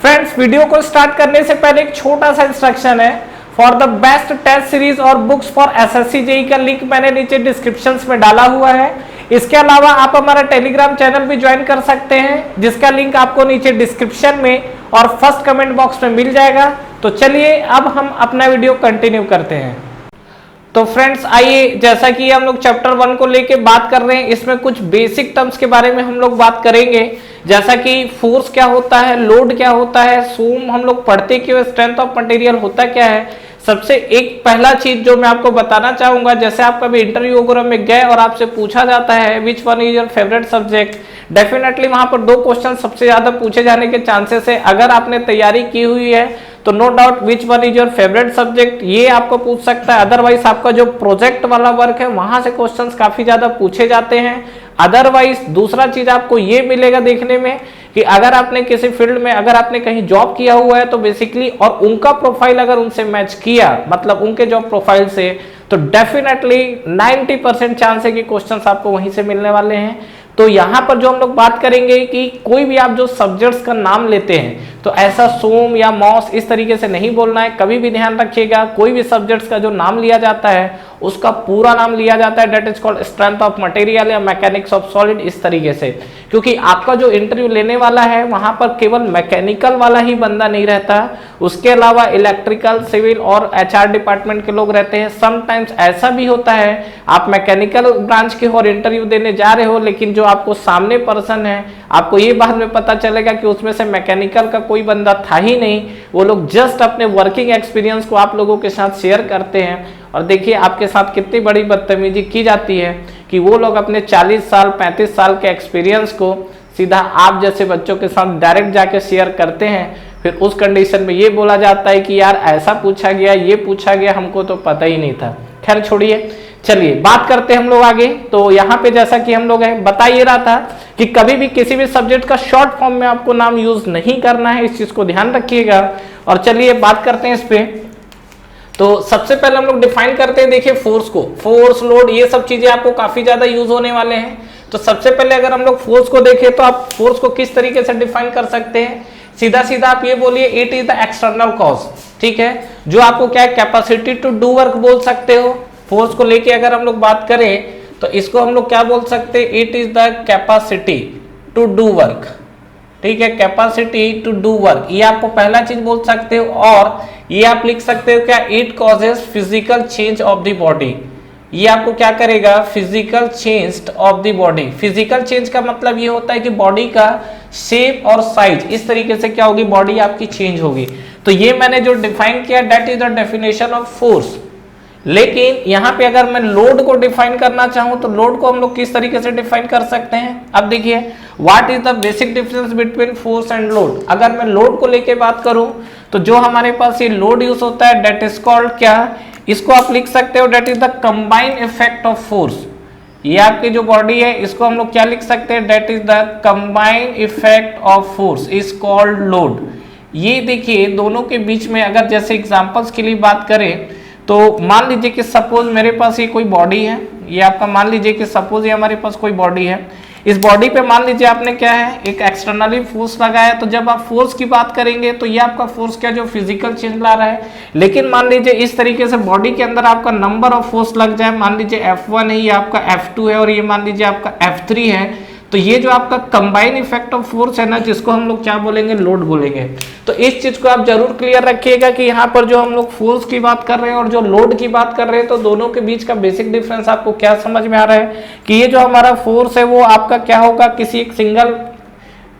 Friends, video को start करने से पहले एक छोटा सा इंस्ट्रक्शन है। For the best test series और बुक्स फॉर एसएससी जेईई का लिंक मैंने नीचे डिस्क्रिप्शन में डाला हुआ है। इसके अलावा आप हमारा टेलीग्राम चैनल भी ज्वाइन कर सकते हैं, जिसका लिंक आपको नीचे डिस्क्रिप्शन में और फर्स्ट कमेंट बॉक्स में मिल जाएगा। तो चलिए अब हम अपना वीडियो कंटिन्यू करते हैं। तो फ्रेंड्स आइए, जैसा कि हम लोग चैप्टर 1 को लेके बात कर रहे हैं, इसमें कुछ बेसिक टर्म्स के बारे में हम लोग बात करेंगे, जैसा कि फोर्स क्या होता है, लोड क्या होता है, सूम हम लोग पढ़ते क्यों, स्ट्रेंथ ऑफ मटेरियल होता क्या है। सबसे एक पहला चीज जो मैं आपको बताना चाहूंगा, जैसे आप कभी इंटरव्यू वगैरह में गए और आपसे पूछा जाता है विच one is your favourite subject, definitely वहां पर 2 क्वेश्चन सबसे ज्यादा पूछे जाने के चांसेस है। अगर आपने तैयारी की हुई है तो no doubt which one is your favourite subject ये आपको पूछ सकता है। अदरवाइज आपका जो प्रोजेक्ट वाला वर्क है वहां से क्वेश्चंस काफी ज्यादा पूछे जाते हैं। अदरवाइज दूसरा चीज आपको ये मिलेगा देखने में कि अगर आपने किसी फील्ड में अगर आपने कहीं जॉब किया हुआ है तो बेसिकली और उनका प्रोफाइल अगर उनसे मैच किया, मतलब उनके जॉब प्रोफाइल से, तो डेफिनेटली 90% चांस है कि क्वेश्चंस आपको वहीं से मिलने वाले हैं। तो यहाँ पर जो हम लोग बात करेंगे कि कोई भी आप जो सब्जेक्ट्स का नाम लेते हैं तो ऐसा सोम या मॉस इस तरीके से नहीं बोलना है। कभी भी ध्यान रखिएगा, कोई भी सब्जेक्ट्स का जो नाम लिया जाता है उसका पूरा नाम लिया जाता है, that is called strength of material या मैकेनिक्स ऑफ सॉलिड, इस तरीके से। क्योंकि आपका जो इंटरव्यू लेने वाला है वहां पर केवल मैकेनिकल वाला ही बंदा नहीं रहता, उसके अलावा इलेक्ट्रिकल, सिविल और एचआर डिपार्टमेंट के लोग रहते हैं। समटाइम्स ऐसा भी होता है आप मैकेनिकल ब्रांच के और इंटरव्यू देने जा रहे हो, लेकिन जो आपको सामने पर्सन है आपको ये बाद में पता चलेगा कि उसमें से मैकेनिकल का कोई बंदा था ही नहीं। वो लोग जस्ट अपने वर्किंग एक्सपीरियंस को आप लोगों के साथ शेयर करते हैं और देखिए आपके साथ कितनी बड़ी बदतमीजी की जाती है कि वो लोग अपने 40 साल 35 साल के एक्सपीरियंस को सीधा आप जैसे बच्चों के साथ डायरेक्ट जाके शेयर करते हैं। फिर उस कंडीशन में ये बोला जाता है कि यार ऐसा पूछा गया, ये पूछा गया, हमको तो पता ही नहीं था। खैर छोड़िए, चलिए बात करते हैं हम लोग आगे। तो यहाँ पे जैसा कि हम लोग बता ये रहा था कि कभी भी किसी भी सब्जेक्ट का शॉर्ट फॉर्म में आपको नाम यूज नहीं करना है, इस चीज को ध्यान रखिएगा। और चलिए बात करते हैं इस पे। तो सबसे पहले हम लोग डिफाइन करते हैं, देखिए फोर्स को, फोर्स, लोड, ये सब चीजें आपको काफी ज्यादा यूज होने वाले हैं। तो सबसे पहले अगर हम लोग फोर्स को देखें तो आप फोर्स को किस तरीके से डिफाइन कर सकते हैं, सीधा सीधा आप ये बोलिए it is the external cause, ठीक है, जो आपको क्या है कैपेसिटी टू डू वर्क बोल सकते हो। फोर्स को लेके अगर हम लोग बात करें तो इसको हम लोग क्या बोल सकते हैं, it is the capacity to do work, ठीक है, कैपेसिटी टू डू वर्क, ये आपको पहला चीज बोल सकते हो। और ये आप लिख सकते हो क्या, it causes physical change of the body, ये आपको क्या करेगा, physical change of the body. Physical change का मतलब ये होता है कि बॉडी का शेप और साइज इस तरीके से क्या होगी, बॉडी आपकी चेंज होगी। तो ये मैंने जो डिफाइन किया that is the definition of force. लेकिन यहाँ पे अगर मैं लोड को डिफाइन करना चाहूं तो लोड को हम लोग किस तरीके से डिफाइन कर सकते हैं। अब देखिए what is the basic difference between force and load. अगर मैं लोड को लेके बात करूं तो जो हमारे पास ये लोड यूज होता है दैट इज कॉल्ड क्या, इसको आप लिख सकते हो that is the combined effect of force. ये आपकी जो बॉडी है इसको हम लोग क्या लिख सकते हैं, that is the combined effect of force is called load. ये देखिए दोनों के बीच में अगर जैसे एग्जांपल्स के लिए बात करें तो मान लीजिए कि सपोज मेरे पास ये कोई बॉडी है, ये आपका मान लीजिए कि सपोज ये हमारे पास कोई बॉडी है, इस बॉडी पे मान लीजिए आपने क्या है एक एक्सटर्नली फोर्स लगाया। तो जब आप फोर्स की बात करेंगे तो ये आपका फोर्स क्या जो फिजिकल चेंज ला रहा है। लेकिन मान लीजिए इस तरीके से बॉडी के अंदर आपका नंबर ऑफ फोर्स लग जाए, मान लीजिए F1 है, ये आपका F2 है और ये मान लीजिए आपका F3 है, तो ये जो आपका कंबाइन इफेक्ट ऑफ फोर्स है ना, जिसको हम लोग क्या बोलेंगे, लोड बोलेंगे। तो इस चीज को आप जरूर क्लियर रखिएगा कि यहाँ पर जो हम लोग फोर्स की बात कर रहे हैं और जो लोड की बात कर रहे हैं तो दोनों के बीच का बेसिक डिफरेंस आपको क्या समझ में आ रहा है कि ये जो हमारा फोर्स है वो आपका क्या होगा, किसी एक सिंगल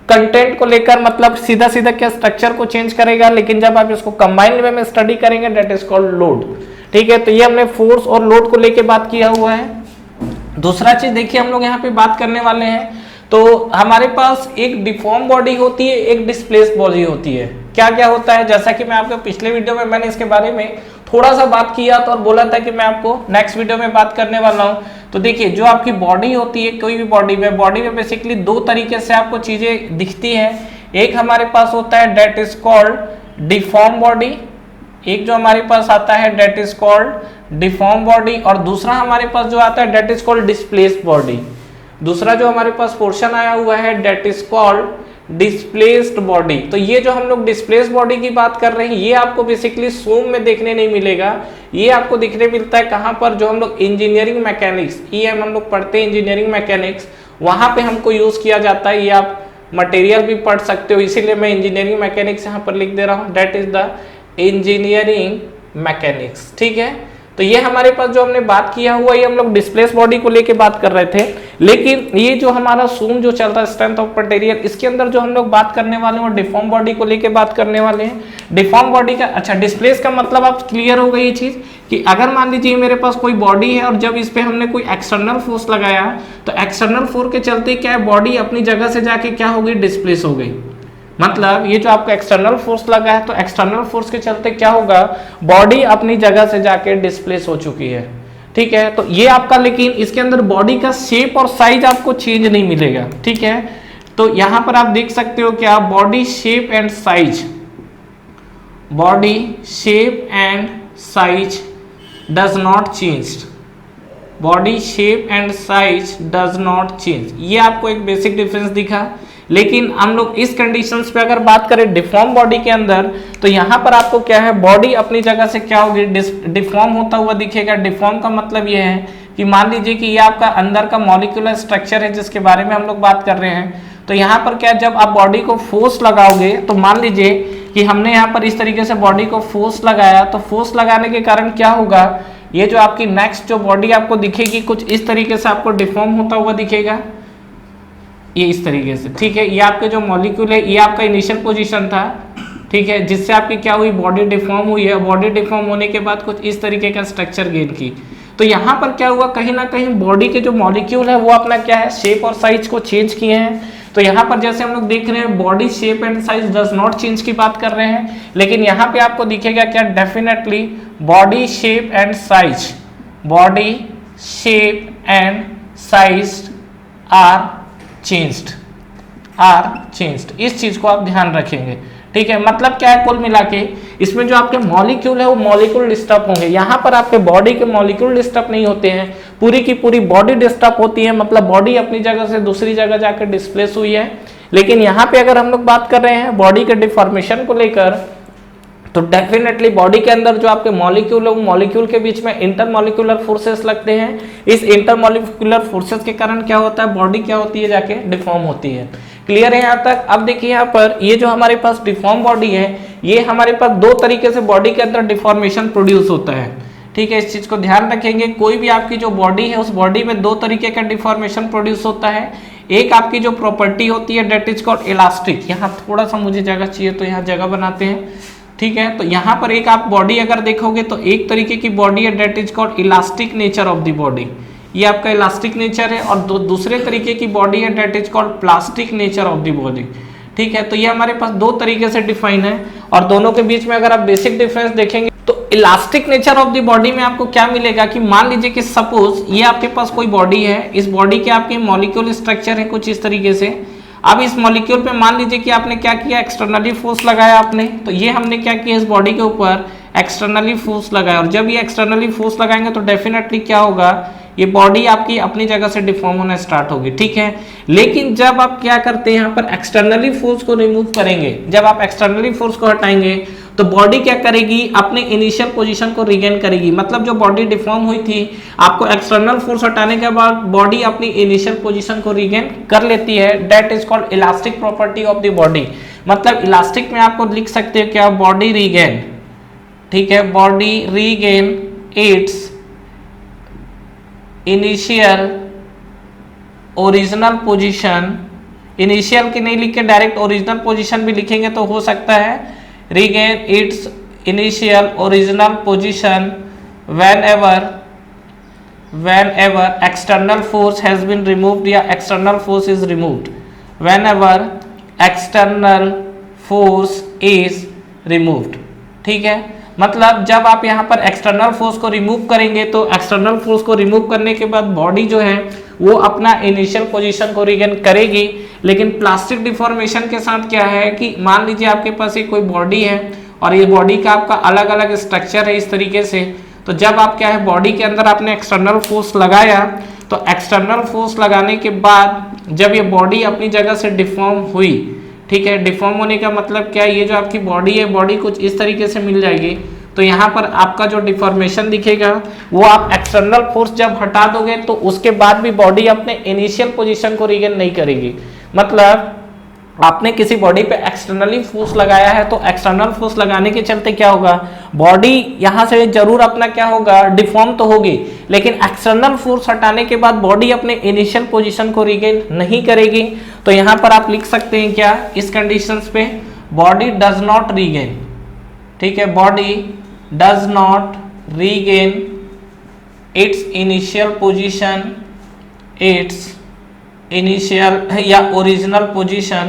कंटेंट को लेकर, मतलब सीधा सीधा क्या स्ट्रक्चर को चेंज करेगा। लेकिन जब आप इसको कंबाइंड वे में स्टडी करेंगे दैट इज कॉल्ड लोड, ठीक है। तो ये हमने फोर्स और लोड को लेकर बात किया हुआ है। दूसरा चीज देखिए हम लोग यहाँ पे बात करने वाले हैं, तो हमारे पास एक डिफॉर्म बॉडी होती है, एक डिस्प्लेस बॉडी होती है। क्या क्या होता है, जैसा कि मैं आपको पिछले वीडियो में मैंने इसके बारे में थोड़ा सा बात किया था और बोला था कि मैं आपको नेक्स्ट वीडियो में बात करने वाला हूं। तो देखिए जो आपकी बॉडी होती है, कोई भी बॉडी में बेसिकली 2 तरीके से आपको चीजें दिखती हैं। एक हमारे पास होता है that is called deform body, एक जो हमारे पास आता है that is called deform body, और दूसरा हमारे पास जो आता है that is called displaced body. दूसरा जो हमारे पास पोर्शन आया हुआ है that is called displaced body. तो ये जो हम लोग डिस्प्लेस्ड बॉडी की बात कर रहे हैं ये आपको बेसिकली सोम में देखने नहीं मिलेगा, ये आपको दिखने मिलता है कहां पर, जो हम लोग इंजीनियरिंग मैकेनिक्स ईएम हम लोग पढ़ते हैं, इंजीनियरिंग मैकेनिक्स वहां पे हमको यूज किया जाता है। ये आप मटेरियल भी पढ़ सकते हो, इसीलिए मैं इंजीनियरिंग मैकेनिक्स यहाँ पर लिख दे रहा हूँ, that is the engineering mechanics. ठीक है, तो ये हमारे पास जो हमने बात किया हुआ ये हम लोग डिस्प्लेस बॉडी को लेके बात कर रहे थे। लेकिन ये जो हमारा सूम जो चल रहा है स्ट्रेंथ ऑफ मटेरियल, इसके अंदर जो हम लोग बात करने वाले हैं वो डिफॉर्म बॉडी को लेके बात करने वाले हैं। डिफॉर्म बॉडी का अच्छा डिस्प्लेस का मतलब आप क्लियर हो गई ये चीज कि अगर मान लीजिए मेरे पास कोई बॉडी है और जब इस पे हमने कोई एक्सटर्नल फोर्स लगाया तो एक्सटर्नल फोर्स के चलते क्या है, बॉडी अपनी जगह से जाके क्या हो गई, डिस्प्लेस हो गई। मतलब ये जो आपका एक्सटर्नल फोर्स लगा है तो एक्सटर्नल फोर्स के चलते क्या होगा, बॉडी अपनी जगह से जाके डिस्प्लेस हो चुकी है। ठीक है, तो ये आपका, लेकिन इसके अंदर बॉडी का शेप और साइज आपको चेंज नहीं मिलेगा। ठीक है, तो यहां पर आप देख सकते हो क्या, body shape and size, body shape and size does not change, body shape and size does not change, ये आपको एक बेसिक डिफरेंस दिखा। लेकिन हम लोग इस कंडीशंस पे अगर बात करें डिफॉर्म बॉडी के अंदर तो यहाँ पर आपको क्या है, बॉडी अपनी जगह से क्या होगी, डिफॉर्म होता हुआ दिखेगा। डिफॉर्म का मतलब ये है कि मान लीजिए कि ये आपका अंदर का मॉलिक्यूलर स्ट्रक्चर है जिसके बारे में हम लोग बात कर रहे हैं। तो यहाँ पर क्या, जब आप बॉडी को फोर्स लगाओगे तो मान लीजिए कि हमने यहाँ पर इस तरीके से बॉडी को फोर्स लगाया, तो फोर्स लगाने के कारण क्या होगा, ये जो आपकी नेक्स्ट जो बॉडी आपको दिखेगी कुछ इस तरीके से आपको डिफॉर्म होता हुआ दिखेगा, ये इस तरीके से। ठीक है, ये आपके जो मॉलिक्यूल है ये आपका इनिशियल पोजीशन था। ठीक है, जिससे आपकी क्या हुई, बॉडी डिफॉर्म हुई है। बॉडी डिफॉर्म होने के बाद कुछ इस तरीके का स्ट्रक्चर गेन की। तो यहाँ पर क्या हुआ, कहीं ना कहीं बॉडी के जो मॉलिक्यूल है वो अपना क्या है, शेप और साइज को चेंज किए हैं। तो यहाँ पर जैसे हम लोग देख रहे हैं body shape and size does not change की बात कर रहे हैं, लेकिन यहाँ पे आपको दिखेगा क्या, definitely body shape and size, body shape and size are changed, इस चीज को आप ध्यान रखेंगे। ठीक है, मतलब क्या है, कुल मिला के इसमें जो आपके मॉलिक्यूल है वो मॉलिक्यूल डिस्टर्ब होंगे। यहाँ पर आपके बॉडी के मॉलिक्यूल डिस्टर्ब नहीं होते हैं, पूरी की पूरी बॉडी डिस्टर्ब होती है। मतलब बॉडी अपनी जगह से दूसरी जगह जाकर डिस्प्लेस हुई है। लेकिन यहाँ पे अगर हम लोग बात कर रहे हैं बॉडी के डिफॉर्मेशन को लेकर, तो डेफिनेटली बॉडी के अंदर जो आपके मॉलिक्यूल है वो मॉलिक्यूल के बीच में इंटरमॉलिक्यूलर फोर्सेस लगते हैं। इस इंटरमॉलिक्यूलर फोर्सेस के कारण क्या होता है, बॉडी क्या होती है, जाके डिफॉर्म होती है। क्लियर है यहाँ तक। अब देखिए यहाँ पर ये जो हमारे पास डिफॉर्म बॉडी है, ये हमारे पास दो तरीके से बॉडी के अंदर डिफॉर्मेशन प्रोड्यूस होता है। ठीक है, इस चीज को ध्यान रखेंगे। कोई भी आपकी जो बॉडी है उस बॉडी में दो तरीके का डिफॉर्मेशन प्रोड्यूस होता है। एक आपकी जो प्रॉपर्टी होती है डेट इज कॉल्ड इलास्टिक। यहाँ थोड़ा सा मुझे जगह चाहिए तो यहाँ जगह बनाते हैं। ठीक है, तो यहाँ पर एक आप बॉडी अगर देखोगे तो एक तरीके की बॉडी है that is called elastic nature of the body, ये आपका इलास्टिक नेचर है। और दूसरे तरीके की बॉडी है that is called plastic nature of the body. ठीक है, तो ये हमारे पास दो तरीके से डिफाइन है और दोनों के बीच में अगर आप बेसिक डिफरेंस देखेंगे तो elastic nature of the body में आपको क्या मिलेगा कि मान लीजिए कि सपोज ये आपके पास कोई बॉडी है, इस बॉडी के आपके मॉलिक्यूल स्ट्रक्चर है कुछ इस तरीके से। अब इस मॉलिक्यूल पे मान लीजिए कि आपने क्या किया, एक्सटर्नली फोर्स लगाया आपने, तो ये हमने क्या किया, इस बॉडी के ऊपर एक्सटर्नली फोर्स लगाया। और जब ये एक्सटर्नली फोर्स लगाएंगे तो डेफिनेटली क्या होगा, ये बॉडी आपकी अपनी जगह से डिफॉर्म होना स्टार्ट होगी। ठीक है, लेकिन जब आप क्या करते हैं, यहाँ पर एक्सटर्नली फोर्स को रिमूव करेंगे, जब आप एक्सटर्नली फोर्स को हटाएंगे तो बॉडी क्या करेगी, अपने इनिशियल पोजीशन को रिगेन करेगी। मतलब जो बॉडी डिफॉर्म हुई थी, आपको एक्सटर्नल फोर्स हटाने के बाद बॉडी अपनी इनिशियल पोजीशन को रिगेन कर लेती है। That is called elastic property of the body. मतलब इलास्टिक में आपको लिख सकते हो क्या, बॉडी रीगेन। ठीक है, body regain its initial original position. Initial की नहीं लिख के डायरेक्ट ओरिजिनल पोजीशन भी लिखेंगे तो हो सकता है, regain its initial original position whenever external force has been removed या external force is removed, whenever external force is removed। ठीक है, मतलब जब आप यहाँ पर एक्सटर्नल फोर्स को रिमूव करेंगे तो एक्सटर्नल फोर्स को रिमूव करने के बाद बॉडी जो है वो अपना इनिशियल पोजीशन को रिगेन करेगी। लेकिन प्लास्टिक डिफॉर्मेशन के साथ क्या है कि मान लीजिए आपके पास एक कोई बॉडी है और ये बॉडी का आपका अलग अलग स्ट्रक्चर है इस तरीके से। तो जब आप क्या है, बॉडी के अंदर आपने एक्सटर्नल फोर्स लगाया, तो एक्सटर्नल फोर्स लगाने के बाद जब ये बॉडी अपनी जगह से डिफॉर्म हुई, ठीक है। डिफॉर्म होने का मतलब क्या है, ये जो आपकी बॉडी है, बॉडी कुछ इस तरीके से मिल जाएगी, तो यहाँ पर आपका जो डिफॉर्मेशन दिखेगा वो आप एक्सटर्नल फोर्स जब हटा दोगे तो उसके बाद भी बॉडी अपने इनिशियल पोजीशन को रीगेन नहीं करेगी। मतलब आपने किसी बॉडी पे एक्सटर्नली फोर्स लगाया है तो एक्सटर्नल फोर्स लगाने के चलते क्या होगा, बॉडी यहां से जरूर अपना क्या होगा, डिफॉर्म तो होगी, लेकिन एक्सटर्नल फोर्स हटाने के बाद बॉडी अपने इनिशियल पोजीशन को रीगेन नहीं करेगी। तो यहां पर आप लिख सकते हैं क्या, इस कंडीशंस पे बॉडी डज नॉट रीगेन, ठीक है, body does not regain its initial position, its initial या original position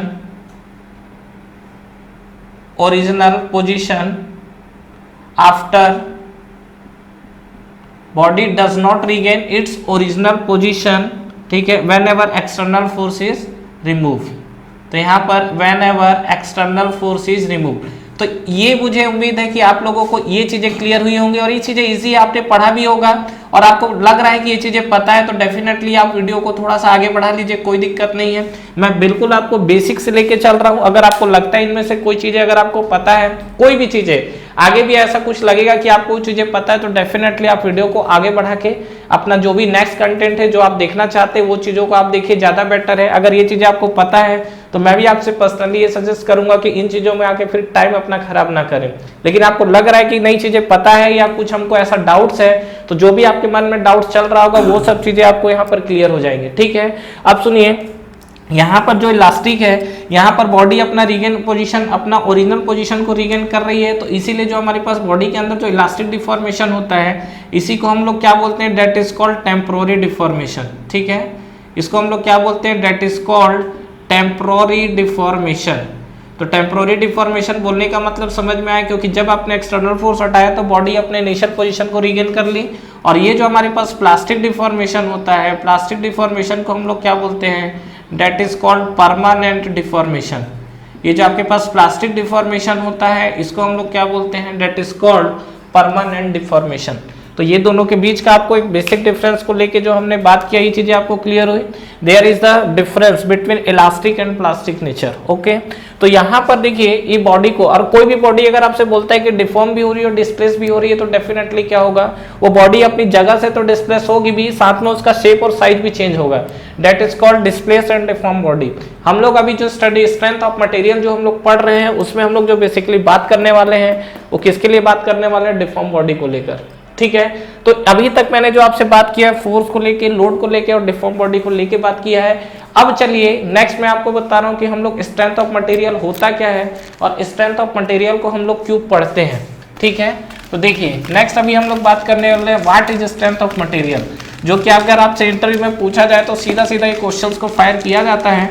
after, body does not regain its original position, ठीक है, whenever external force is remove. तो यहां पर whenever external force is remove. तो ये मुझे उम्मीद है कि आप लोगों को ये चीजें क्लियर हुई होंगी और ये चीजें इजी आपने पढ़ा भी होगा और आपको लग रहा है कि ये चीजें पता है, तो डेफिनेटली आप वीडियो को थोड़ा सा आगे बढ़ा लीजिए, कोई दिक्कत नहीं है। मैं बिल्कुल आपको बेसिक से लेके चल रहा हूं। अगर आपको लगता है इनमें से कोई चीजें अगर आपको पता है, कोई भी चीजें आगे भी ऐसा कुछ लगेगा कि आपको चीजें पता है, तो डेफिनेटली आप वीडियो को आगे बढ़ा के अपना जो भी नेक्स्ट कंटेंट है जो आप देखना चाहते हैं वो चीजों को आप देखिए, ज्यादा बेटर है। अगर ये चीजें आपको पता है तो मैं भी आपसे पर्सनली ये सजेस्ट करूंगा कि इन चीजों में आके फिर टाइम अपना खराब ना करें। लेकिन आपको लग रहा है कि नई चीजें पता है या कुछ हमको ऐसा डाउट्स है, तो जो भी आपके मन में डाउट्स चल रहा होगा वो सब चीजें आपको यहाँ पर क्लियर हो जाएंगे, ठीक है। अब सुनिए, यहाँ पर जो इलास्टिक है, यहाँ पर बॉडी अपना रीगेन पोजीशन, अपना ओरिजिनल पोजीशन को रीगेन कर रही है, तो इसीलिए जो हमारे पास बॉडी के अंदर जो इलास्टिक डिफॉर्मेशन होता है, इसी को हम लोग क्या बोलते हैं, that is called temporary deformation, ठीक है। इसको हम लोग क्या बोलते हैं, that is called temporary deformation. तो टेम्पोररी डिफॉर्मेशन बोलने का मतलब समझ में आया, क्योंकि जब आपने एक्सटर्नल फोर्स हटाया तो बॉडी अपने इनिशियल पोजीशन को रीगेन कर ली। और ये जो हमारे पास प्लास्टिक डिफॉर्मेशन होता है, प्लास्टिक डिफॉर्मेशन को हम लोग क्या बोलते हैं, that is called permanent deformation. ये जो आपके पास प्लास्टिक डिफॉर्मेशन होता है इसको हम लोग क्या बोलते हैं, that is called permanent deformation. तो ये दोनों के बीच का आपको एक बेसिक डिफरेंस को लेके जो हमने बात किया, ये चीजें आपको क्लियर हुई। There is the difference between elastic and plastic nature, okay. तो यहाँ पर देखिए, ये बॉडी को, और कोई भी बॉडी अगर आपसे बोलता है कि डिफॉर्म भी हो रही है और डिस्प्लेस भी हो रही है, तो डेफिनेटली क्या होगा, वो बॉडी अपनी जगह से तो डिस्प्लेस होगी भी, साथ में उसका शेप और साइज भी चेंज होगा। That is called displace and deform body. हम लोग अभी जो स्टडी स्ट्रेंथ ऑफ मटेरियल जो हम लोग पढ़ रहे हैं, उसमें हम लोग जो बेसिकली बात करने वाले हैं वो किसके लिए बात करने वाले हैं, डिफॉर्म बॉडी को लेकर, ठीक है। तो अभी तक मैंने जो आपसे बात किया है फोर्स को लेके, लोड को लेके और डिफॉर्म बॉडी को लेके बात किया है। अब चलिए नेक्स्ट मैं आपको बता रहा हूं कि हम लोग स्ट्रेंथ ऑफ मटेरियल होता क्या है और स्ट्रेंथ ऑफ मटेरियल को हम लोग क्यों पढ़ते हैं, ठीक है। तो देखिए नेक्स्ट अभी हम लोग बात करने वाले हैं what is strength of material, जो कि अगर आपसे इंटरव्यू में पूछा जाए तो सीधा सीधा ये क्वेश्चंस को फायर किया जाता है।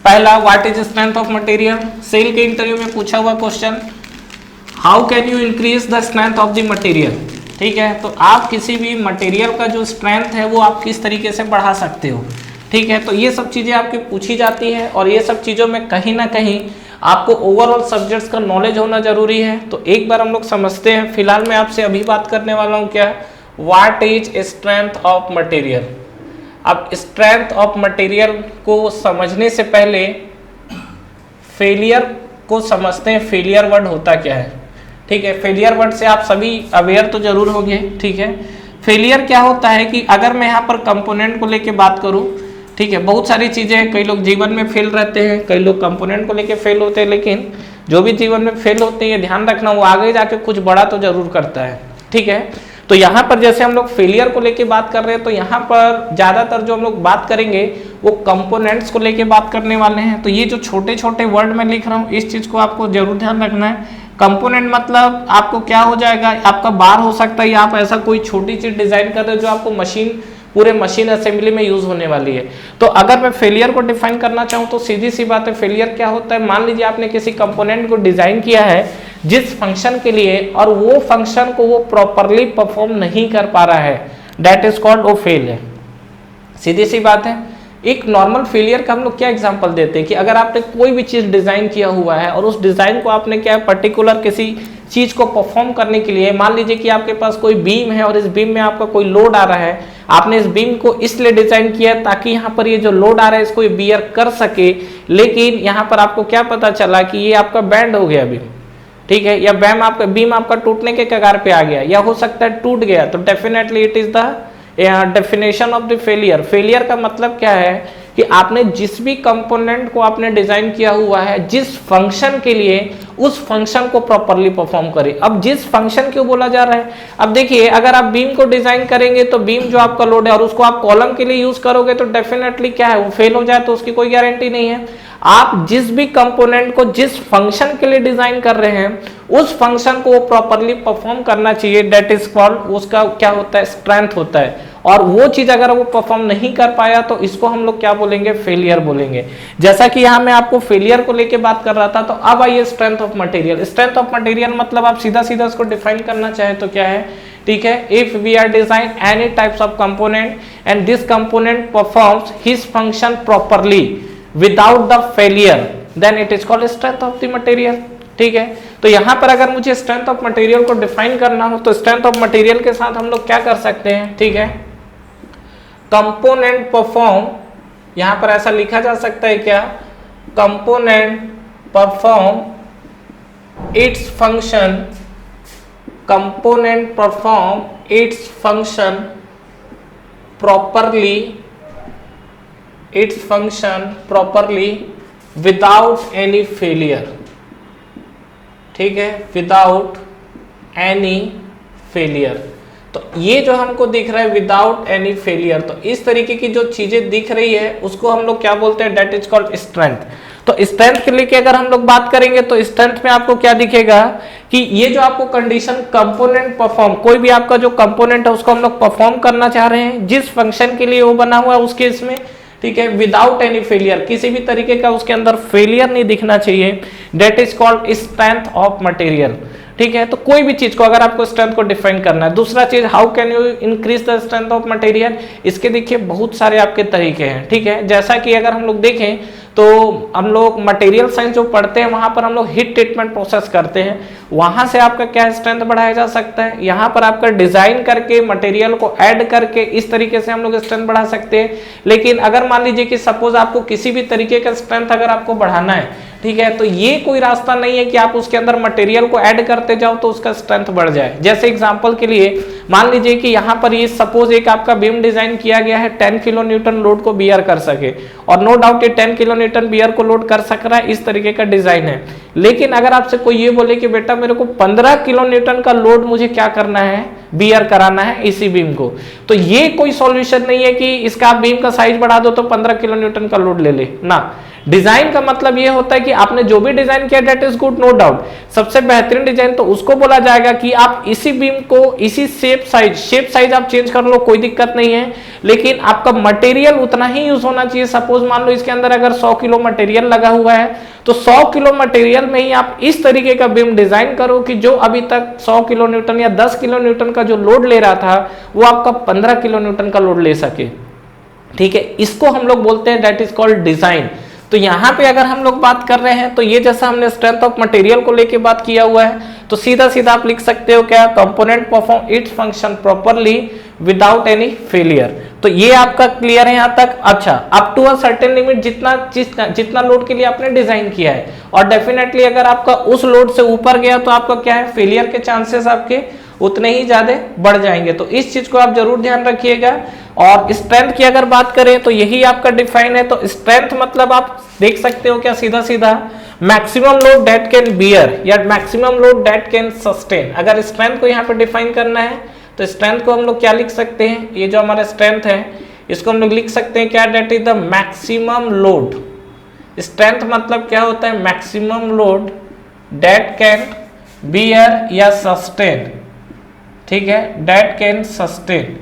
पहला, what is strength of material, cell के इंटरव्यू में पूछा हुआ question, how can you increase the strength of the material, ठीक है। तो आप किसी भी मटेरियल का जो स्ट्रेंथ है वो आप किस तरीके से बढ़ा सकते हो, ठीक है। तो ये सब चीजें आपकी पूछी जाती है और ये सब चीजों में कहीं ना कहीं आपको ओवरऑल सब्जेक्ट्स का नॉलेज होना जरूरी है। तो एक बार हम लोग समझते हैं। फिलहाल मैं आपसे अभी बात करने वाला हूँ क्या, what is strength of material. अब स्ट्रेंथ ऑफ मटेरियल को समझने से पहले फेलियर को समझते हैं, फेलियर वर्ड होता क्या है, ठीक है। फेलियर वर्ड से आप सभी अवेयर तो जरूर होंगे, ठीक है। फेलियर क्या होता है कि अगर मैं यहाँ पर कंपोनेंट को लेके बात करूँ, ठीक है, बहुत सारी चीजें हैं, कई लोग जीवन में फेल रहते हैं, कई लोग कंपोनेंट को लेके फेल होते हैं, लेकिन जो भी जीवन में फेल होते हैं ये ध्यान रखना वो आगे जाके कुछ बड़ा तो जरूर करता है, ठीक है। तो यहाँ पर जैसे हम लोग फेलियर को लेके बात कर रहे हैं, तो यहाँ पर ज्यादातर जो हम लोग बात करेंगे वो कंपोनेंट्स को लेके बात करने वाले हैं। तो ये जो छोटे छोटे वर्ड में लिख रहा हूँ इस चीज को आपको जरूर ध्यान रखना है। कंपोनेंट मतलब आपको क्या हो जाएगा, आपका बार हो सकता है या आप ऐसा कोई छोटी चीज डिजाइन कर रहे हो जो आपको पूरे मशीन असेंबली में यूज होने वाली है। तो अगर मैं फेलियर को डिफाइन करना चाहूँ तो सीधी सी बात है, फेलियर क्या होता है, मान लीजिए आपने किसी कंपोनेंट को डिजाइन किया है जिस फंक्शन के लिए और वो फंक्शन को वो प्रॉपरली परफॉर्म नहीं कर पा रहा है, दैट इज कॉल्ड वो फेल है। सीधी सी बात है। एक नॉर्मल फेलियर का हम लोग क्या एग्जांपल देते हैं कि अगर आपने कोई भी चीज डिजाइन किया हुआ है और उस डिजाइन को आपने क्या पर्टिकुलर किसी चीज को परफॉर्म करने के लिए, मान लीजिए कि आपके पास कोई बीम है और इस बीम में आपका कोई लोड आ रहा है, आपने इस बीम को इसलिए डिजाइन किया ताकि यहाँ पर ये जो लोड आ रहा है इसको ये बियर कर सके, लेकिन यहाँ पर आपको क्या पता चला कि ये आपका बैंड हो गया बीम, ठीक है, या बीम आपका टूटने के कगार पे आ गया, या हो सकता है टूट गया, तो definitely it is the definition of the failure. Failure का मतलब क्या है कि आपने जिस भी कंपोनेंट को आपने डिजाइन किया हुआ है जिस फंक्शन के लिए, उस फंक्शन को प्रॉपरली परफॉर्म करे। अब जिस फंक्शन क्यों बोला जा रहा है, अब देखिए अगर आप बीम को डिजाइन करेंगे तो बीम जो आपका लोड है और उसको आप कॉलम के लिए यूज करोगे तो डेफिनेटली क्या है, वो फेल हो जाए तो उसकी कोई गारंटी नहीं है। आप जिस भी कंपोनेंट को जिस फंक्शन के लिए डिजाइन कर रहे हैं उस फंक्शन को वो प्रॉपरली परफॉर्म करना चाहिए, दैट इज कॉल्ड, उसका क्या होता है, स्ट्रेंथ होता है। और वो चीज अगर वो परफॉर्म नहीं कर पाया तो इसको हम लोग क्या बोलेंगे, फेलियर बोलेंगे। जैसा कि यहाँ मैं आपको फेलियर को लेके बात कर रहा था, तो अब आइए strength of material. Strength of material मतलब आप सीधा सीधा इसको डिफाइन करना चाहे तो क्या है, ठीक है, if we are design any types of component and this component performs his function properly without the failure then it is called strength of the material, ठीक है। तो यहां पर अगर मुझे स्ट्रेंथ ऑफ मटेरियल को डिफाइन करना हो तो स्ट्रेंथ ऑफ मटेरियल के साथ हम लोग क्या कर सकते हैं, ठीक है, कंपोनेंट परफॉर्म, यहां पर ऐसा लिखा जा सकता है क्या, component perform its function, component perform its function properly, it's function properly without any failure, ठीक है, विदाउट एनी फेलियर। तो ये जो हमको दिख रहा है विदाउट एनी फेलियर, तो इस तरीके की जो चीजें दिख रही है उसको हम लोग क्या बोलते हैं, दैट इज कॉल्ड स्ट्रेंथ। तो स्ट्रेंथ के लिए अगर हम लोग बात करेंगे तो स्ट्रेंथ में आपको क्या दिखेगा कि ये जो आपको कंडीशन कंपोनेंट परफॉर्म, कोई भी आपका जो कंपोनेंट है उसको हम लोग परफॉर्म करना चाह रहे हैं जिस फंक्शन के लिए वो बना हुआ है उस केस में, ठीक है, विदाउट एनी फेलियर, किसी भी तरीके का उसके अंदर फेलियर नहीं दिखना चाहिए, that is called strength of material, ठीक है। तो कोई भी चीज को अगर आपको स्ट्रेंथ को डिफाइन करना है। दूसरा चीज, how can you increase the strength of material, इसके देखिए बहुत सारे आपके तरीके हैं, ठीक है। जैसा कि अगर हम लोग देखें तो हम लोग मटेरियल साइंस जो पढ़ते हैं वहां पर हम लोग हीट ट्रीटमेंट प्रोसेस करते हैं, वहां से आपका क्या स्ट्रेंथ बढ़ाया जा सकता है, यहाँ पर आपका डिजाइन करके मटेरियल को ऐड करके इस तरीके से हम लोग स्ट्रेंथ बढ़ा सकते हैं। लेकिन अगर मान लीजिए कि सपोज आपको किसी भी तरीके का स्ट्रेंथ अगर आपको बढ़ाना है, ठीक है, तो ये कोई रास्ता नहीं है कि आप उसके अंदर मटेरियल को ऐड करते जाओ तो उसका स्ट्रेंथ बढ़ जाए। जैसे एग्जांपल के लिए मान लीजिए कि यहाँ पर ये सपोज एक आपका बीम डिजाइन किया गया है 10 किलो न्यूटन लोड को बियर कर सके, और नो डाउट ये 10 किलो न्यूटन बियर को लोड कर सक रहा है, इस तरीके का डिजाइन है। लेकिन अगर आपसे कोई ये बोले कि बेटा मेरे को 15 किलो न्यूटन का लोड मुझे क्या करना है, बियर कराना है इसी बीम को, तो ये कोई सॉल्यूशन नहीं है कि इसका आप बीम का साइज बढ़ा दो तो 15 किलो न्यूटन का लोड ले ले ना। डिजाइन का मतलब ये होता है कि आपने जो भी डिजाइन किया that is good, no doubt, सबसे बेहतरीन डिजाइन तो उसको बोला जाएगा कि आप इसी बीम को इसी शेप साइज आप चेंज कर लो, कोई दिक्कत नहीं है, लेकिन आपका मटेरियल उतना ही यूज होना चाहिए। सपोज मान लो इसके अंदर अगर 100 किलो मटेरियल लगा हुआ है तो 100 किलो मटेरियल में ही आप इस तरीके का बीम डिजाइन करो कि जो अभी तक 100 किलो न्यूटन या 10 किलो न्यूटन का जो लोड ले रहा था वो आपका 15 किलो न्यूटन का लोड ले सके, ठीक है। इसको हम लोग बोलते हैं दैट इज कॉल्ड डिजाइन। तो यहाँ पे अगर हम लोग बात कर रहे हैं तो ये जैसा हमने स्ट्रेंथ ऑफ मटेरियल को लेके बात किया हुआ है, तो सीधा सीधा आप लिख सकते हो क्या, component perform its function properly without any failure. तो ये आपका क्लियर है यहाँ तक। अच्छा, up to a certain limit जितना लोड के लिए आपने डिजाइन किया है, और डेफिनेटली अगर आपका उस लोड से ऊपर गया तो आपका क्या है, फेलियर के चांसेस आपके उतने ही ज्यादा बढ़ जाएंगे। तो इस चीज को आप जरूर ध्यान रखिएगा। और स्ट्रेंथ की अगर बात करें तो यही आपका डिफाइन है। तो स्ट्रेंथ मतलब आप देख सकते हो क्या, सीधा सीधा maximum load that can bear या maximum load that can sustain. अगर स्ट्रेंथ को यहाँ पे डिफाइन करना है तो स्ट्रेंथ को हम लोग क्या लिख सकते हैं, ये जो हमारा स्ट्रेंथ है इसको हम लोग लिख सकते हैं क्या, that is the maximum load. Strength मतलब क्या होता है, maximum load that can bear या सस्टेन, ठीक है, that can sustain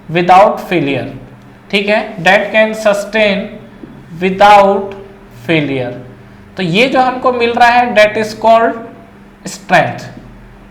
without failure, ठीक है, that can sustain without failure. तो ये जो हमको मिल रहा है दैट इज कॉल्ड स्ट्रेंथ।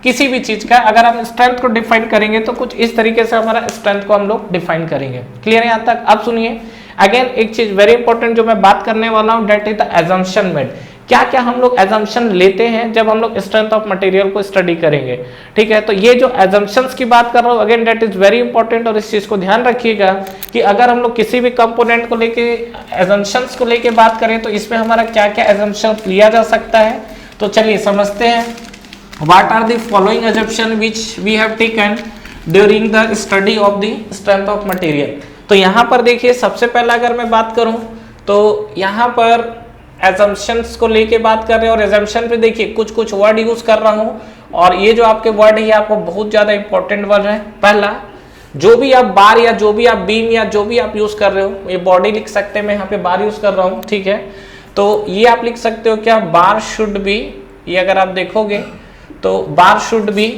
किसी भी चीज का अगर हम स्ट्रेंथ को डिफाइन करेंगे तो कुछ इस तरीके से हमारा स्ट्रेंथ को हम लोग डिफाइन करेंगे। क्लियर है यहाँ तक? अब सुनिए अगेन एक चीज वेरी इंपॉर्टेंट जो मैं बात करने वाला हूं, that is the assumption made. क्या क्या हम लोग एजम्पशन लेते हैं जब हम लोग स्ट्रेंथ ऑफ मटेरियल को स्टडी करेंगे। ठीक है, तो ये जो एजम्पशंस की बात कर रहा हूँ again that is very important, और इस चीज को ध्यान रखिएगा कि अगर हम लोग किसी भी कंपोनेंट को लेके एजम्पशंस को लेके बात करें तो इसमें हमारा क्या क्या एजम्पशन लिया जा सकता है। तो चलिए समझते हैं, what are the following assumption which we have taken during the study of the strength of material. तो यहाँ पर देखिए, सबसे पहला अगर मैं बात करूं तो यहाँ पर एजम्पशंस को लेके बात कर रहे हैं, और एजम्पशन पे देखिए कुछ वर्ड यूज कर रहा हूं, और ये जो आपके वर्ड है ये आपको बहुत ज्यादा इंपॉर्टेंट वर्ड है। पहला, जो भी आप बार या जो भी आप बीम या जो भी आप यूज कर रहे हो, ये बॉडी लिख सकते हैं, मैं यहाँ पे बार यूज कर रहा हूँ। ठीक है, तो ये आप लिख सकते हो क्या, बार शुड बी, ये अगर आप देखोगे तो bar should be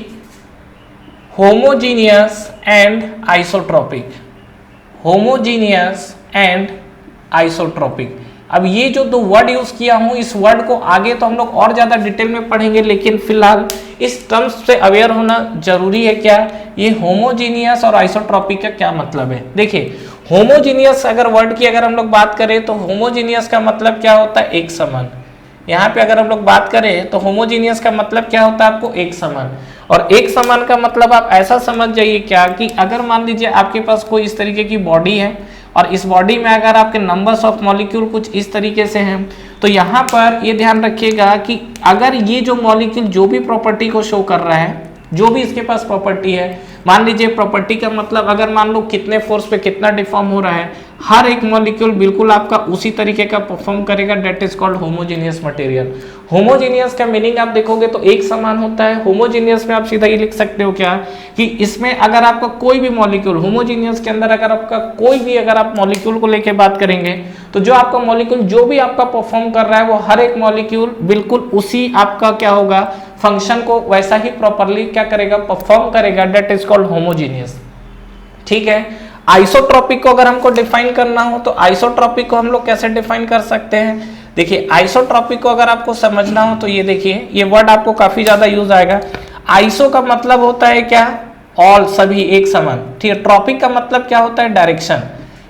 homogeneous and isotropic, homogeneous and isotropic. अब ये जो दो वर्ड यूज किया हूं, इस वर्ड को आगे तो हम लोग और ज्यादा डिटेल में पढ़ेंगे, लेकिन फिलहाल इस टर्म्स से अवेयर होना जरूरी है। क्या ये होमोजीनियस और आइसोट्रोपिक का क्या मतलब है। देखिए, होमोजीनियस अगर वर्ड की अगर हम लोग बात करें तो होमोजीनियस का मतलब क्या होता है, एक समान। यहाँ पे अगर हम लोग बात करें तो होमोजीनियस का मतलब क्या होता है आपको, एक समान। और एक समान का मतलब आप ऐसा समझ जाइए क्या कि अगर मान लीजिए आपके पास कोई इस तरीके की बॉडी है, और इस बॉडी में अगर आपके नंबर्स ऑफ मॉलिक्यूल कुछ इस तरीके से हैं, तो यहाँ पर ये ध्यान रखिएगा कि अगर ये जो मॉलिक्यूल जो भी प्रॉपर्टी को शो कर रहा है, जो भी इसके पास प्रॉपर्टी है, मान लीजिए प्रॉपर्टी का मतलब अगर मान लो कितने फोर्स पे कितना डिफॉर्म हो रहा है, हर एक मॉलिक्यूल बिल्कुल आपका उसी तरीके का परफॉर्म करेगा, that is called homogeneous material. Homogeneous का मीनिंग आप देखोगे तो एक समान होता है। होमोजेनियस में आप सीधा ये लिख सकते हो क्या कि इसमें अगर आपका कोई भी मॉलिक्यूल, होमोजेनियस के अंदर अगर आपका कोई भी अगर आप मॉलिक्यूल को लेके बात करेंगे तो जो आपका मॉलिक्यूल जो भी आपका परफॉर्म कर रहा है वो हर एक मॉलिक्यूल बिल्कुल उसी आपका क्या होगा, फंक्शन को वैसा ही प्रॉपरली क्या करेगा, परफॉर्म करेगा, दैट इज कॉल्ड होमोजेनियस। ठीक है, आइसोट्रोपिक को अगर हमको डिफाइन करना हो तो आइसोट्रोपिक को हम लोग कैसे डिफाइन कर सकते हैं। देखिए, आइसोट्रोपिक को अगर आपको समझना हो तो ये देखिए, ये वर्ड आपको काफी ज्यादा यूज आएगा। आइसो का मतलब होता है क्या, ऑल, सभी, एक समान। ठीक है, ट्रॉपिक का मतलब क्या होता है, डायरेक्शन।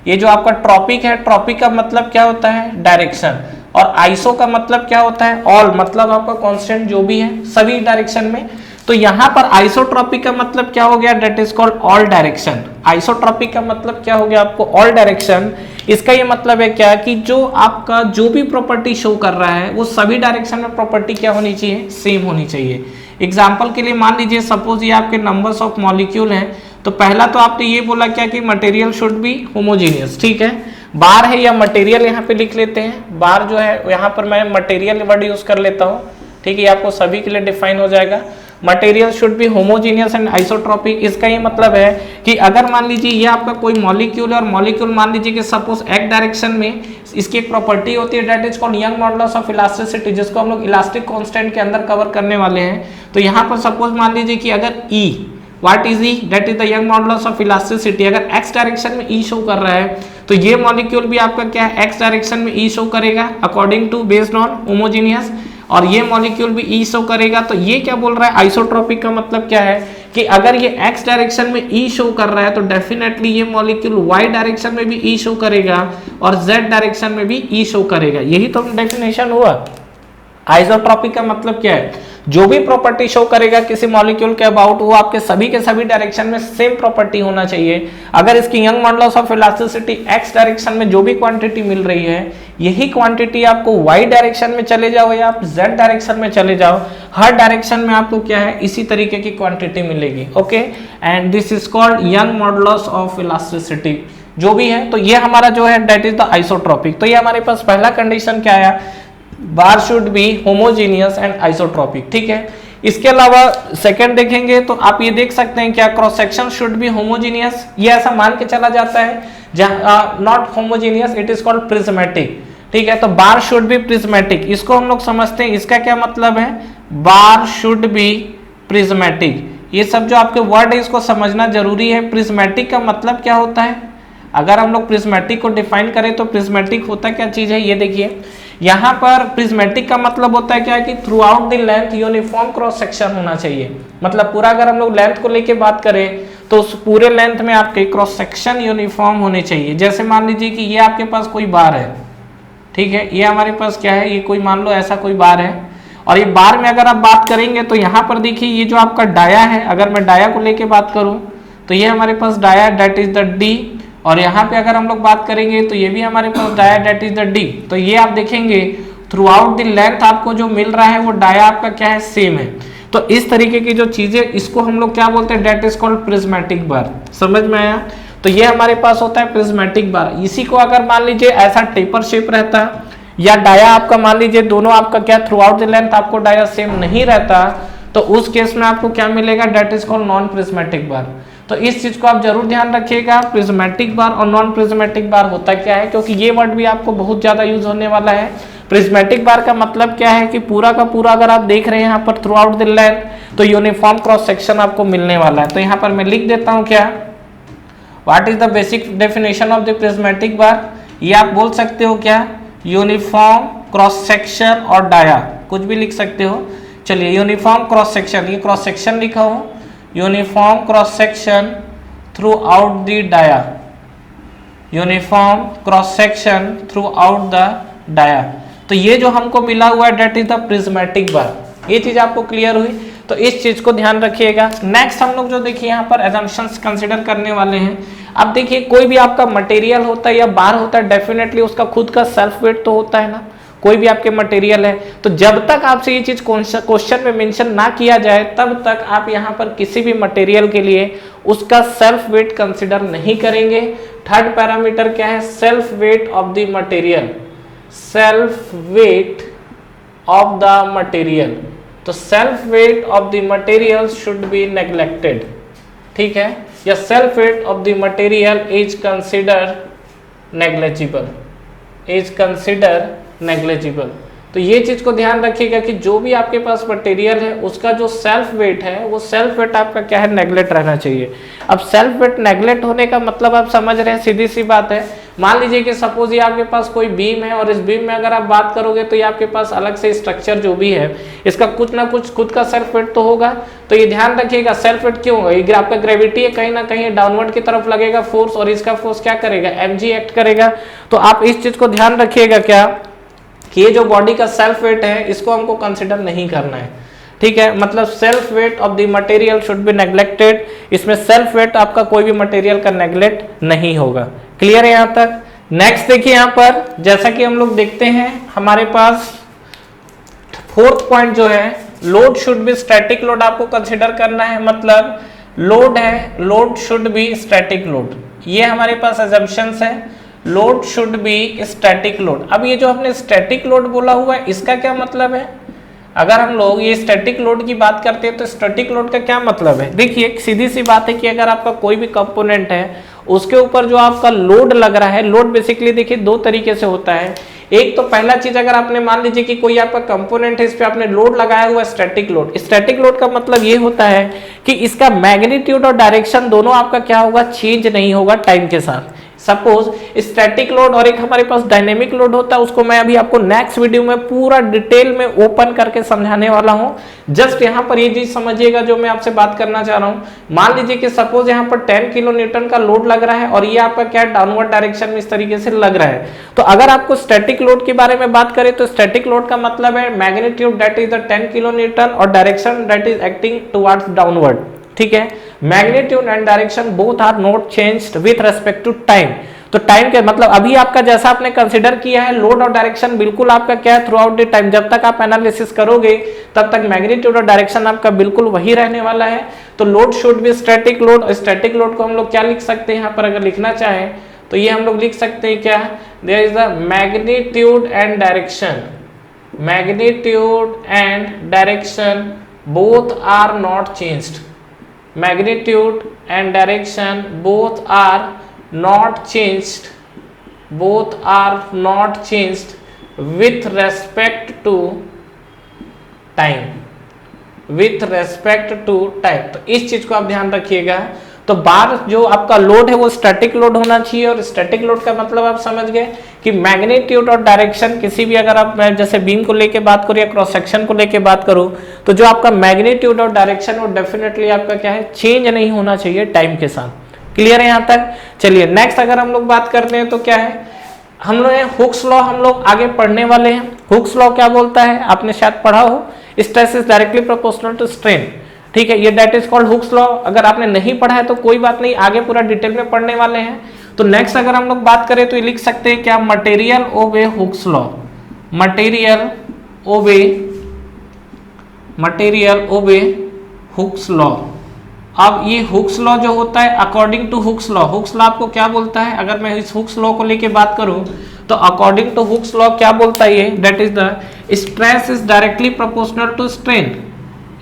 ये जो आपका ट्रॉपिक है, ट्रॉपिक का मतलब क्या होता है, डायरेक्शन। और आइसो का मतलब क्या होता है, ऑल, मतलब आपका कांस्टेंट जो भी है सभी डायरेक्शन में। तो यहाँ पर आइसोट्रोपिक का मतलब क्या हो गया, that is called all direction. Isotropic का मतलब क्या हो गया आपको, ऑल डायरेक्शन। इसका ये मतलब है क्या कि जो आपका जो भी प्रॉपर्टी शो कर रहा है वो सभी डायरेक्शन में प्रॉपर्टी क्या होनी चाहिए, सेम होनी चाहिए। एग्जाम्पल के लिए मान लीजिए सपोज ये आपके नंबर्स ऑफ मॉलिक्यूल हैं, तो पहला तो आपने ये बोला क्या कि मटेरियल शुड बी होमोजेनियस। ठीक है, बार है या मटेरियल यहाँ पे लिख लेते हैं, बार जो है यहाँ पर मैं मटेरियल वर्ड यूज कर लेता हूँ। ठीक है, ये आपको सभी के लिए डिफाइन हो जाएगा। Material should B homogeneous and isotropic. इसका ये मतलब है कि अगर मान लीजिए ये आपका कोई मॉलिक्यूल है, और मॉलिक्यूल मान लीजिए कि सपोज एक डायरेक्शन में इसकी एक प्रॉपर्टी होती है, that is called young modulus of elasticity, जिसको हम लोग इलास्टिक कांस्टेंट के अंदर कवर करने वाले हैं। तो यहाँ पर सपोज मान लीजिए कि अगर E, what is E, that is the young modulus of elasticity, अगर x डायरेक्शन में E शो कर रहा है तो ये मॉलिक्यूल भी आपका क्या है, x डायरेक्शन में E शो करेगा according to based on homogeneous, और ये मॉलिक्यूल भी E शो करेगा। तो ये क्या बोल रहा है, आइसोट्रोपिक का मतलब क्या है कि अगर ये x डायरेक्शन में E शो कर रहा है तो डेफिनेटली ये मॉलिक्यूल y डायरेक्शन में भी E शो करेगा और z डायरेक्शन में भी E शो करेगा। यही तो डेफिनेशन हुआ। आइसोट्रोपिक का मतलब क्या है, जो भी प्रॉपर्टी शो करेगा किसी मॉलिक्यूल के अबाउट वो आपके सभी के सभी डायरेक्शन में सेम प्रॉपर्टी होना चाहिए। अगर इसकी young modulus of elasticity x direction में जो भी क्वांटिटी मिल रही है, यही क्वांटिटी आपको y डायरेक्शन में चले जाओ या आप z डायरेक्शन में चले जाओ, हर डायरेक्शन में आपको क्या है, इसी तरीके की क्वांटिटी मिलेगी। Okay, and this is called young modulus of elasticity जो भी है। तो ये हमारा जो है दैट इज द आइसोट्रोपिक। तो ये हमारे पास पहला कंडीशन क्या आया, bar should be homogeneous and isotropic. ठीक है, इसके अलावा सेकंड देखेंगे तो आप ये देख सकते हैं क्या, cross section should be homogeneous, ये ऐसा मान के चला जाता है। जहां not homogeneous it is called prismatic. ठीक है, तो बार शुड बी प्रिज्मेटिक, इसको हम लोग समझते हैं, इसका क्या मतलब है, बार शुड बी प्रिज्मेटिक। ये सब जो आपके वर्ड है इसको समझना जरूरी है। प्रिज्मेटिक का मतलब क्या होता है, अगर हम लोग प्रिज्मेटिक को डिफाइन करें तो प्रिज्मेटिक होता क्या चीज है, ये देखिए यहाँ पर प्रिज्मेटिक का मतलब होता है क्या कि through out the length uniform cross section होना चाहिए। मतलब पूरा अगर हम लोग लेंथ को लेके बात करें तो उस पूरे लेंथ में आपके क्रॉस सेक्शन यूनिफॉर्म होने चाहिए। जैसे मान लीजिए कि ये आपके पास कोई बार है, ठीक है। ये हमारे पास क्या है, ये कोई मान लो ऐसा कोई बार है, और ये बार में अगर आप बात करेंगे तो यहाँ पर देखिए ये जो आपका डाया है, अगर मैं डाया को लेके बात करूँ तो ये हमारे पास dia that is the D, और यहाँ पे अगर हम लोग बात करेंगे तो ये भी हमारे पास dia that is the D. तो ये आप देखेंगे थ्रू आउट द लेंथ आपको जो मिल रहा है वो डाया आपका क्या है, सेम है। तो इस तरीके की जो चीजें, इसको हम लोग क्या बोलते हैं, डेट इज कॉल्ड प्रिज्मेटिक बार। समझ में आया? तो ये हमारे पास होता है प्रिज्मेटिक बार। इसी को अगर मान लीजिए ऐसा टेपर शेप रहता या डाया आपका मान लीजिए दोनों आपका क्या थ्रू आउट द लेंथ आपको डाया सेम नहीं रहता, तो उस केस में आपको क्या मिलेगा, that is called non prismatic bar. तो इस चीज को आप जरूर ध्यान रखिएगा, प्रिज्मेटिक बार और नॉन प्रिज्मेटिक बार होता क्या है, क्योंकि ये वर्ड भी आपको बहुत ज्यादा यूज होने वाला है। प्रिज्मेटिक बार का मतलब क्या है कि पूरा का पूरा अगर आप देख रहे हैं यहाँ पर थ्रू आउट द लेंथ तो यूनिफॉर्म क्रॉस सेक्शन आपको मिलने वाला है। तो यहाँ पर मैं लिख देता हूँ क्या, what is the basic definition of the prismatic bar. ये आप बोल सकते हो क्या, यूनिफॉर्म क्रॉस सेक्शन और डाया, कुछ भी लिख सकते हो। चलिए यूनिफॉर्म क्रॉस सेक्शन, ये क्रॉस सेक्शन लिखा हो, uniform cross section throughout the dia, uniform cross section throughout the dia. तो ये जो हमको मिला हुआ है that is the prismatic bar. ये चीज आपको क्लियर हुई, तो इस चीज को ध्यान रखिएगा। नेक्स्ट हम लोग जो देखिए यहाँ पर assumptions कंसीडर करने वाले हैं। अब देखिए कोई भी आपका मटेरियल होता है या बार होता है, डेफिनेटली उसका खुद का सेल्फ वेट तो होता है ना, कोई भी आपके मटेरियल है। तो जब तक आपसे ये चीज क्वेश्चन में मेंशन ना किया जाए तब तक आप यहाँ पर किसी भी मटेरियल के लिए उसका सेल्फ वेट कंसीडर नहीं करेंगे। थर्ड पैरामीटर क्या है, self weight of the material, self weight of the material. तो self weight of the material should be neglected, ठीक है, या self weight of the material is consider negligible, is consider negligible. तो ये चीज को ध्यान रखिएगा कि जो भी आपके पास मटेरियल है उसका जो सेल्फ वेट है वो सेल्फ वेट आपका क्या है, नेग्लेक्ट रहना चाहिए। अब सेल्फ वेट नेग्लेक्ट होने का मतलब आप समझ रहे हैं, सीधी सी बात है। मान लीजिए कि सपोज ये आपके पास कोई बीम है और इस बीम में अगर आप बात करोगे तो ये आपके पास अलग से स्ट्रक्चर जो भी है इसका कुछ ना कुछ खुद का सेल्फ वेट तो होगा। तो ये ध्यान रखिएगा, सेल्फ वेट क्यों होगा, ये आपका ग्रेविटी है, कहीं ना कहीं डाउनवर्ड की तरफ लगेगा फोर्स, और इसका फोर्स क्या करेगा, mg एक्ट करेगा। तो आप इस चीज को ध्यान रखिएगा क्या, कि ये जो बॉडी का सेल्फ वेट है इसको हमको कंसिडर नहीं करना है, ठीक है। मतलब self weight of the material should be neglected. इसमें सेल्फ वेट आपका कोई भी मटेरियल का नेग्लेक्ट नहीं होगा। क्लियर है यहाँ तक? नेक्स्ट देखिए यहाँ पर, जैसा कि हम लोग देखते हैं हमारे पास फोर्थ पॉइंट जो है, load should be static load आपको कंसिडर करना है। मतलब लोड है, load should be static load, ये हमारे पास assumptions है। Load should be static load. अब ये जो हमने स्टैटिक लोड बोला हुआ है इसका क्या मतलब है, अगर हम लोग ये स्टैटिक लोड की बात करते हैं तो स्टैटिक लोड का क्या मतलब है। देखिए सीधी सी बात है कि अगर आपका कोई भी कंपोनेंट है उसके ऊपर जो आपका लोड लग रहा है, लोड बेसिकली देखिए दो तरीके से होता है। एक तो पहला चीज, अगर आपने मान लीजिए कि कोई आपका कंपोनेंट है, इस पे आपने लोड लगाया हुआ है स्टैटिक लोड। स्टैटिक लोड का मतलब ये होता है कि इसका मैग्नीट्यूड और डायरेक्शन दोनों आपका क्या होगा, चेंज नहीं होगा टाइम के साथ। सपोज स्टैटिक लोड और एक हमारे पास डायनेमिक लोड होता है, उसको मैं अभी आपको नेक्स्ट वीडियो में पूरा डिटेल में ओपन करके समझाने वाला हूं। जस्ट यहाँ पर ये चीज समझिएगा जो मैं आपसे बात करना चाह रहा हूं। मान लीजिए कि सपोज यहाँ पर 10 किलो न्यूटन का लोड लग रहा है और ये आपका क्या डाउनवर्ड डायरेक्शन में इस तरीके से लग रहा है। तो अगर आपको स्टैटिक लोड के बारे में बात करें तो स्टैटिक लोड का मतलब है magnitude that is the 10 kilo newton और direction that is acting towards downward, ठीक है। Magnitude and direction both are not changed with respect to time. तो टाइम के मतलब अभी आपका जैसा आपने कंसीडर किया है, लोड और डायरेक्शन बिल्कुल आपका क्या है थ्रू आउट द टाइम, जब तक आप एनालिसिस करोगे तब तक मैग्नीट्यूड और डायरेक्शन आपका बिल्कुल वही रहने वाला है। तो load should be static load. Static load को हम लोग क्या लिख सकते हैं यहाँ पर, अगर लिखना चाहें तो ये हम लोग लिख सकते हैं क्या, there is the magnitude and direction, magnitude and direction both are not changed, magnitude and direction both are not changed, both are not changed with respect to time, with respect to time। तो इस चीज को आप ध्यान रखिएगा। तो बार जो आपका लोड है वो स्टैटिक लोड होना चाहिए, और स्टैटिक लोड का मतलब आप समझ गए कि मैग्नीट्यूड और डायरेक्शन किसी भी, अगर आप जैसे बीम को लेके बात करूँ या क्रॉस सेक्शन को लेके बात करूँ, तो जो आपका मैग्नीट्यूड और डायरेक्शन वो डेफिनेटली आपका क्या है, चेंज नहीं होना चाहिए टाइम के साथ। क्लियर है यहाँ तक? चलिए नेक्स्ट अगर हम लोग बात करते हैं तो क्या है, हम लोग हुक्स लॉ हम लोग आगे पढ़ने वाले हैं। हुक्स लॉ क्या बोलता है, आपने शायद पढ़ा हो, stress is directly proportional to strain. ठीक है, ये that is called Hooke's law. अगर आपने नहीं पढ़ा है तो कोई बात नहीं, आगे पूरा डिटेल में पढ़ने वाले हैं। तो नेक्स्ट अगर हम लोग बात करें तो ये लिख सकते हैं क्या, material obey Hooke's law, material obey Hooke's law. अब ये हुक्स लॉ जो होता है according to Hooke's law, Hooke's law आपको क्या बोलता है, अगर मैं इस हुक्स लॉ को लेके बात करूं तो अकॉर्डिंग टू हुक्स लॉ क्या बोलता है ये, that is the stress is directly proportional to strain.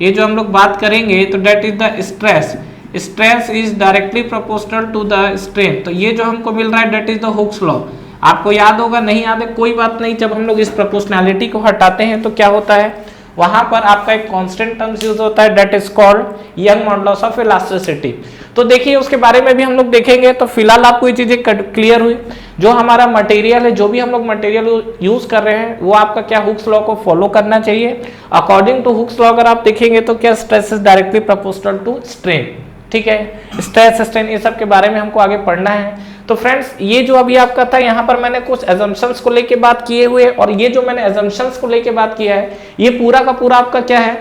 ये जो हम लोग बात करेंगे तो that is the stress is directly proportional to the strain. तो ये जो हमको मिल रहा है that is the Hooke's law. आपको याद होगा, नहीं याद है कोई बात नहीं, जब हम लोग इस प्रोपोर्शनैलिटी को हटाते हैं तो क्या होता है, वहां पर आपका एक कांस्टेंट टर्म्स यूज होता है that is called young modulus of elasticity. तो देखिए उसके बारे में भी हम लोग देखेंगे। तो फिलहाल आपको ये चीजें क्लियर हुई, जो हमारा मटेरियल है, जो भी हम लोग मटेरियल यूज कर रहे हैं वो आपका क्या हुक्स लॉ को फॉलो करना चाहिए। अकॉर्डिंग टू हुक्स लॉ अगर आप देखेंगे तो क्या, stress is directly proportional to strain. ठीक है, स्ट्रेस स्ट्रेन ये सब के बारे में हमको आगे पढ़ना है। तो फ्रेंड्स ये जो अभी आपका था, यहाँ पर मैंने कुछ एजम्पशंस को लेके बात किए हुए, और ये जो मैंने एजम्पशंस को लेके बात किया है ये पूरा का पूरा आपका क्या है,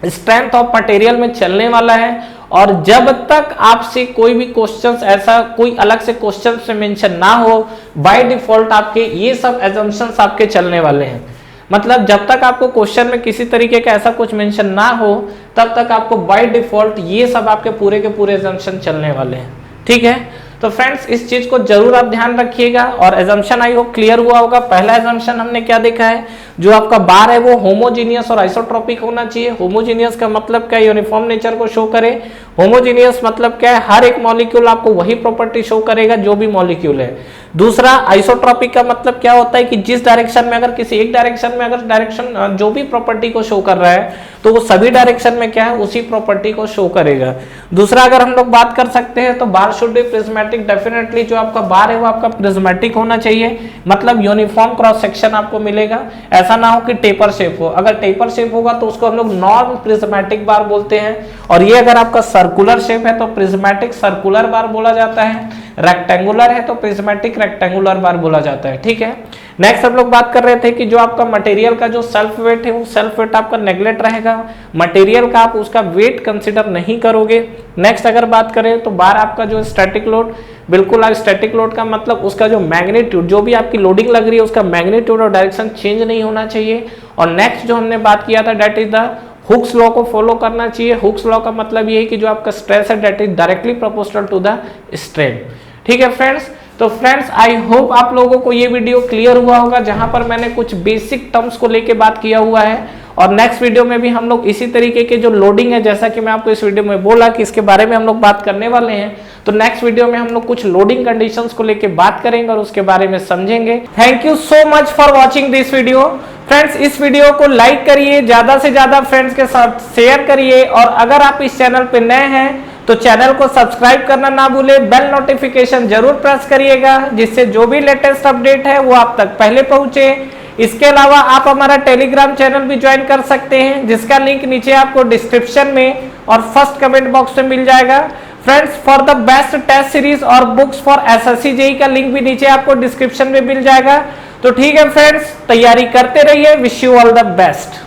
स्ट्रेंथ ऑफ मटेरियल में चलने वाला है। और जब तक आपसे कोई भी क्वेश्चंस, ऐसा कोई अलग से क्वेश्चन से मेंशन ना हो, बाय डिफॉल्ट आपके ये सब एजम्पशंस आपके चलने वाले हैं। मतलब जब तक आपको क्वेश्चन में किसी तरीके का ऐसा कुछ मेंशन ना हो तब तक आपको बाय डिफॉल्ट ये सब आपके पूरे के पूरे एजम्पशन चलने वाले हैं। ठीक है, तो फ्रेंड्स इस चीज को जरूर आप ध्यान रखिएगा। और एजम्पशन आई होप क्लियर हुआ होगा। पहला एजम्पशन हमने क्या देखा है, जो आपका बार है वो होमोजीनियस और आइसोट्रोपिक होना चाहिए। होमोजीनियस का मतलब क्या, यूनिफॉर्म नेचर को शो करे। होमोजीनियस मतलब क्या है, हर एक मॉलिक्यूल आपको वही प्रॉपर्टी शो करेगा जो भी मॉलिक्यूल है। दूसरा आइसोट्रोपिक का मतलब क्या होता है कि जिस डायरेक्शन में, अगर किसी एक डायरेक्शन में अगर डायरेक्शन जो भी प्रॉपर्टी को शो कर रहा है तो वो सभी डायरेक्शन में क्या है, उसी प्रॉपर्टी को शो करेगा। दूसरा अगर हम लोग बात कर सकते हैं तो bar should be prismatic. Definitely जो आपका बार है वो आपका प्रिज्मेटिक होना चाहिए, मतलब यूनिफॉर्म क्रॉस सेक्शन आपको मिलेगा। ऐसा ना हो कि टेपर शेप हो, अगर टेपर शेप होगा तो उसको हम लोग नॉन प्रिज्मेटिक बार बोलते हैं। और ये अगर आपका सर्कुलर शेप है तो प्रिज्मेटिक सर्कुलर बार बोला जाता है, रेक्टेंगुलर है तो प्रिज्मेटिक रेक्टेंगुलर बार बोला जाता है। ठीक है, नेक्स्ट हम लोग बात कर रहे थे कि जो आपका मटेरियल का जो सेल्फ वेट है वो सेल्फ वेट आपका नेग्लेक्ट रहेगा, मटेरियल का आप उसका वेट कंसीडर नहीं करोगे। नेक्स्ट अगर बात करें तो बार आपका जो स्टैटिक लोड, बिल्कुल आप स्टैटिक लोड का मतलब उसका जो मैग्नीट्यूड, जो भी आपकी लोडिंग लग रही है उसका मैग्नीट्यूड और डायरेक्शन चेंज नहीं होना चाहिए। और नेक्स्ट जो हमने बात किया था that is the Hooke's law को फॉलो करना चाहिए। हुक्स लॉ का मतलब ये है कि जो आपका स्ट्रेस है that is directly proportional to the strain. ठीक है फ्रेंड्स, तो फ्रेंड्स आई होप आप लोगों को ये वीडियो क्लियर हुआ होगा, जहां पर मैंने कुछ बेसिक टर्म्स को लेके बात किया हुआ है। और नेक्स्ट वीडियो में भी हम लोग इसी तरीके के जो लोडिंग है, जैसा कि मैं आपको इस वीडियो में बोला कि इसके बारे में हम लोग बात करने वाले हैं, तो नेक्स्ट वीडियो में हम लोग कुछ लोडिंग कंडीशंस को लेके बात करेंगे और उसके बारे में समझेंगे। Thank you so much for watching this video. Friends इस वीडियो को लाइक करिए, ज्यादा से ज्यादा फ्रेंड्स के साथ शेयर करिए, और अगर आप इस चैनल पे नए हैं तो चैनल को सब्सक्राइब करना ना भूलें, बेल नोटिफिकेशन जरूर प्रेस करिएगा, जिससे जो भी लेटेस्ट अपडेट है वो आप तक पहले पहुंचे। इसके अलावा आप हमारा टेलीग्राम चैनल भी ज्वाइन कर सकते हैं, जिसका लिंक नीचे आपको डिस्क्रिप्शन में और फर्स्ट कमेंट बॉक्स में मिल जाएगा। Friends for the best test series और बुक्स फॉर एसएससी जेईई का लिंक भी नीचे आपको डिस्क्रिप्शन में मिल जाएगा। तो ठीक है फ्रेंड्स, तैयारी करते रहिए। Wish you all the best.